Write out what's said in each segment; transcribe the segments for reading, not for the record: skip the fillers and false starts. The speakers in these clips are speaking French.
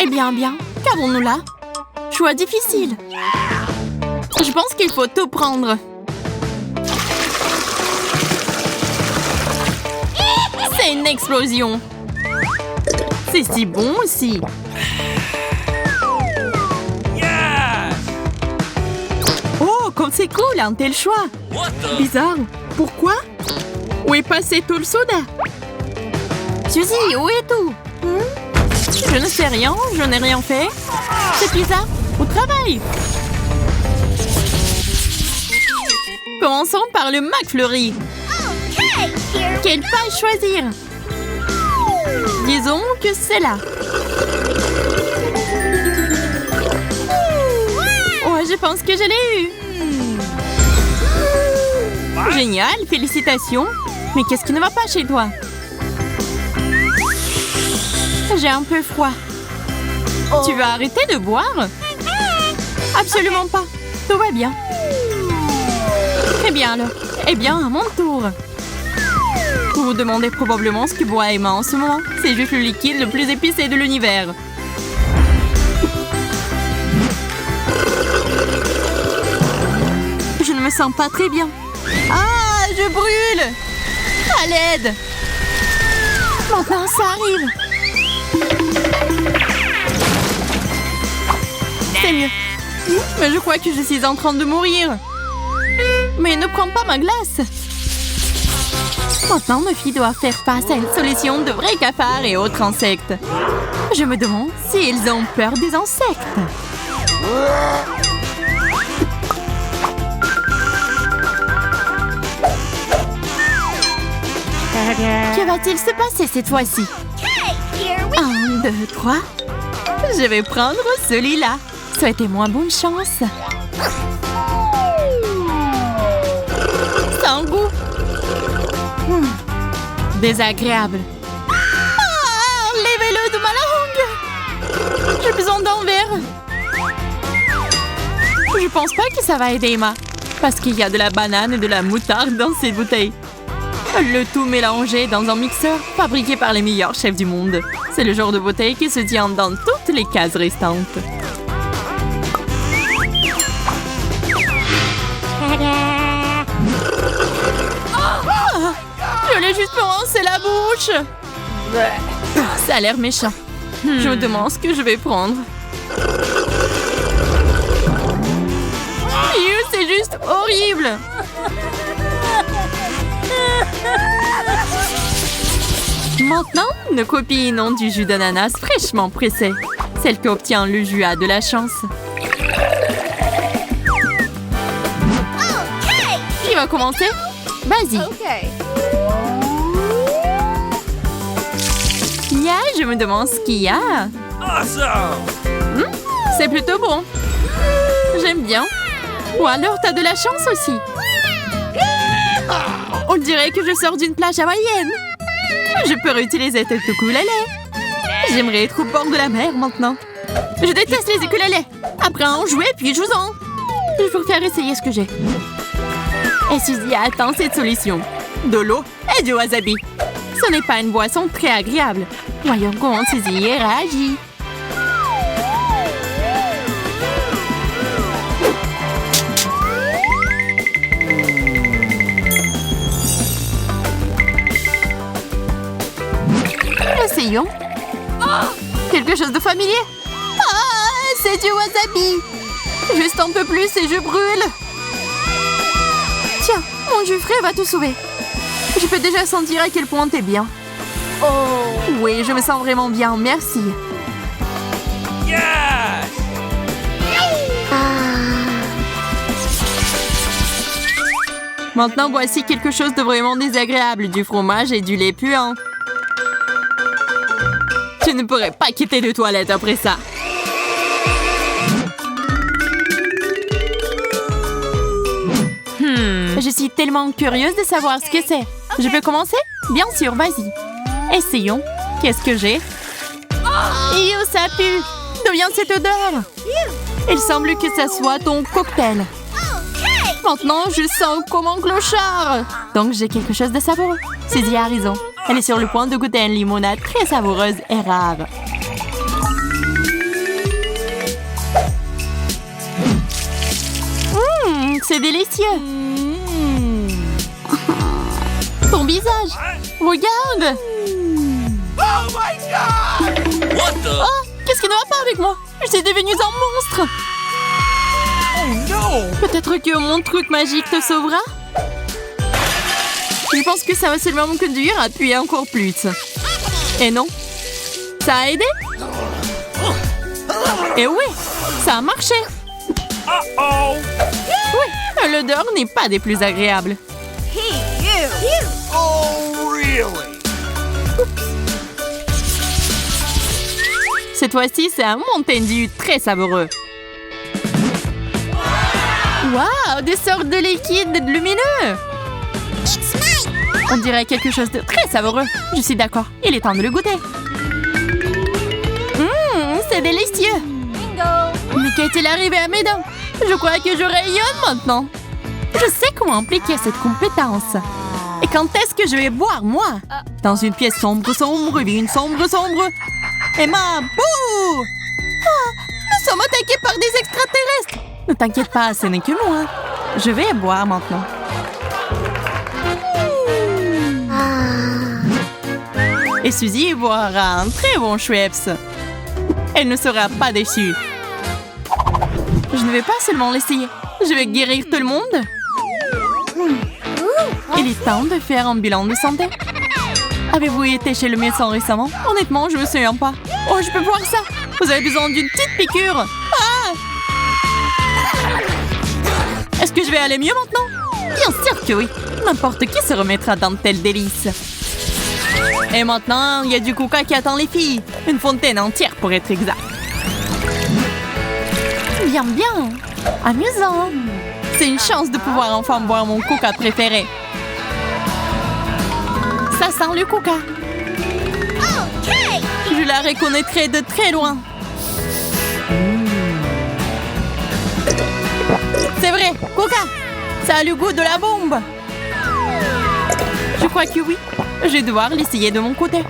Eh bien, qu'avons-nous là? Choix difficile. Je pense qu'il faut tout prendre. C'est une explosion. C'est si bon aussi. Oh, comme c'est cool, un tel choix. Bizarre. Pourquoi? Où est passé tout le soda? Suzy, où est tout? Je ne sais rien, je n'ai rien fait. C'est Pizza, au travail. Commençons par le McFlurry. Quelle page choisir? Disons que c'est là. Oh, je pense que je l'ai eu. Génial, félicitations. Mais qu'est-ce qui ne va pas chez toi? J'ai un peu froid. Tu veux arrêter de boire? Absolument pas. Tout va bien. Très bien alors. Eh bien, à mon tour. Vous vous demandez probablement ce que boit Emma en ce moment. C'est juste le liquide le plus épicé de l'univers. Je ne me sens pas très bien. Ah, je brûle! À l'aide! Maintenant, ça arrive. C'est mieux. Mais je crois que je suis en train de mourir. Mais ne prends pas ma glace. Maintenant, nos filles doivent faire face à une solution de vrais cafards et autres insectes. Je me demande s'ils ont peur des insectes. Que va-t-il se passer cette fois-ci? 1, 2, 3. Je vais prendre celui-là. Souhaitez-moi bonne chance. Sans goût. Désagréable. Ah, enlevez-le de ma langue. J'ai besoin d'un verre. Je pense pas que ça va aider Emma. Parce qu'il y a de la banane et de la moutarde dans cette bouteille. Le tout mélangé dans un mixeur fabriqué par les meilleurs chefs du monde. C'est le genre de bouteille qui se tient dans toutes les cases restantes. Oh, je l'ai juste rincé la bouche. Ça a l'air méchant. Je me demande ce que je vais prendre. C'est juste horrible. Maintenant, nos copines ont du jus d'ananas fraîchement pressé. Celle qui obtient le jus a de la chance. Qui va commencer? Vas-y. Je me demande ce qu'il y a. C'est plutôt bon. J'aime bien. Ou alors, t'as de la chance aussi. On dirait que je sors d'une plage hawaïenne. Je peux réutiliser cette ukulélé. J'aimerais être au bord de la mer maintenant. Je déteste les ukulélés. Après en jouer, puis joue-en. Je préfère essayer ce que j'ai. Et Suzy a atteint cette solution. De l'eau et du wasabi. Ce n'est pas une boisson très agréable. Voyons comment Suzy réagit. Essayons. Quelque chose de familier. Ah, c'est du wasabi. Juste un peu plus et je brûle. Tiens, mon jus frais va tout sauver. Je peux déjà sentir à quel point t'es bien. Oh, oui, je me sens vraiment bien, merci. Yes! Maintenant, voici quelque chose de vraiment désagréable. Du fromage et du lait puant. Je ne pourrais pas quitter les toilettes après ça. Je suis tellement curieuse de savoir ce que c'est. Je peux commencer? Bien sûr, vas-y. Essayons. Qu'est-ce que j'ai? Yo, ça pue! D'où vient cette odeur? Il semble que ça soit ton cocktail. Maintenant, je sens comme un clochard. Donc, j'ai quelque chose de savoureux. Suzy a raison. Elle est sur le point de goûter une limonade très savoureuse et rare. C'est délicieux. Ton visage. Regarde. Oh, qu'est-ce qui ne va pas avec moi? Je suis devenue un monstre. Peut-être que mon truc magique te sauvera? Je pense que ça va seulement me conduire à tuer encore plus. Et non. Ça a aidé? Et oui, ça a marché. Oui, l'odeur n'est pas des plus agréables. Cette fois-ci, c'est un Mountain Dew très savoureux. Waouh, des sortes de liquides lumineux. On dirait quelque chose de très savoureux. Je suis d'accord, il est temps de le goûter. C'est délicieux. Mais qu'est-il arrivé à mes dents? Je crois que je rayonne maintenant. Je sais comment appliquer cette compétence. Et quand est-ce que je vais boire, moi? Dans une pièce sombre, une sombre. Emma, bouh! Nous sommes attaqués par des extraterrestres. Ne t'inquiète pas, ce n'est que moi. Je vais boire maintenant. Et Suzy boira un très bon Schweppes. Elle ne sera pas déçue. Je ne vais pas seulement l'essayer. Je vais guérir tout le monde. Il est temps de faire un bilan de santé. Avez-vous été chez le médecin récemment? Honnêtement, je me souviens pas. Oh, je peux voir ça. Vous avez besoin d'une petite piqûre. Ah! Est-ce que je vais aller mieux maintenant? Bien sûr que oui. N'importe qui se remettra dans de telles délices. Et maintenant, il y a du coca qui attend les filles. Une fontaine entière pour être exact. Bien. Amusant. C'est une chance de pouvoir enfin boire mon coca préféré. Ça sent le coca. Je la reconnaîtrai de très loin. C'est vrai, coca. Ça a le goût de la bombe. Je crois que oui. Je vais devoir l'essayer de mon côté.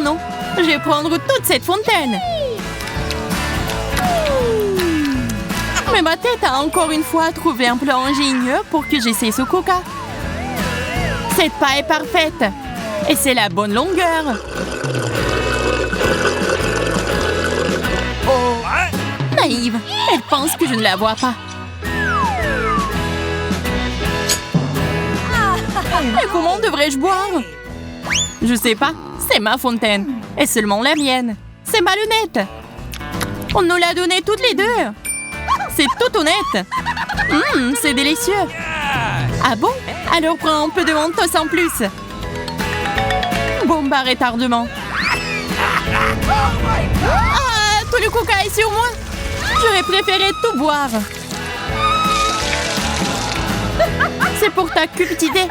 Non. Je vais prendre toute cette fontaine. Mais ma tête a encore une fois trouvé un plan ingénieux pour que j'essaie ce coca. Cette paille est parfaite. Et c'est la bonne longueur. Oh, naïve. Elle pense que je ne la vois pas. Mais comment devrais-je boire? Je sais pas. C'est ma fontaine. Et seulement la mienne. C'est malhonnête. On nous l'a donnée toutes les deux. C'est tout honnête. C'est délicieux. Ah bon? Alors prends un peu de mentos en plus. Bon, retardement. Ah, tout le coca est sur moi. J'aurais préféré tout boire. C'est pour ta culte idée.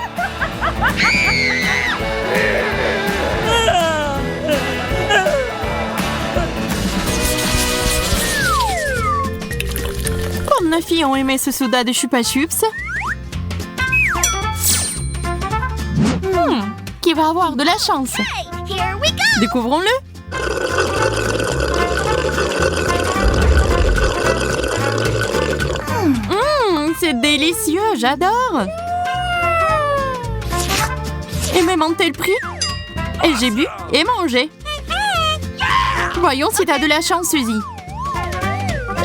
Comme nos filles ont aimé ce soda de Chupa Chups. Qui va avoir de la chance? Découvrons-le. C'est délicieux, j'adore. Et même un tel prix. Et j'ai bu et mangé. Voyons si t'as de la chance, Suzy.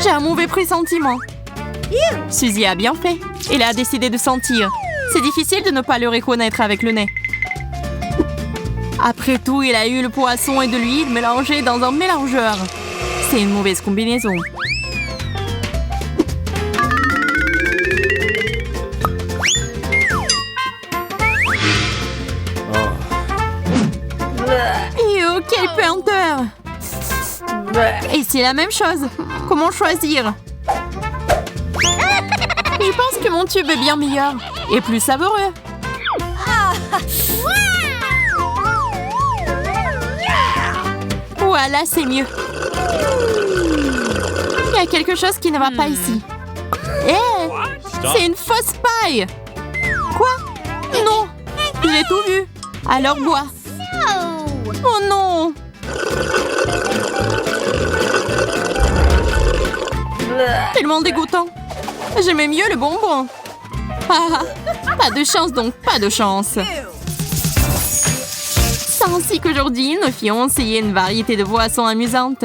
J'ai un mauvais pressentiment. Suzy a bien fait. Elle a décidé de sentir. C'est difficile de ne pas le reconnaître avec le nez. Après tout, il a eu le poisson et de l'huile mélangés dans un mélangeur. C'est une mauvaise combinaison. Oh, quelle puanteur! Et c'est la même chose. Comment choisir? Je pense que mon tube est bien meilleur et plus savoureux. Voilà, c'est mieux. Il y a quelque chose qui ne va pas ici. C'est une fausse paille. Quoi? Non, j'ai tout vu. Alors bois. Oh non. tellement dégoûtant. J'aimais mieux le bonbon. Ah, pas de chance donc, pas de chance. C'est ainsi qu'aujourd'hui, nos filles ont essayé une variété de boissons amusantes.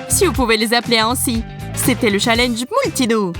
Si vous pouvez les appeler ainsi, c'était le challenge Multido.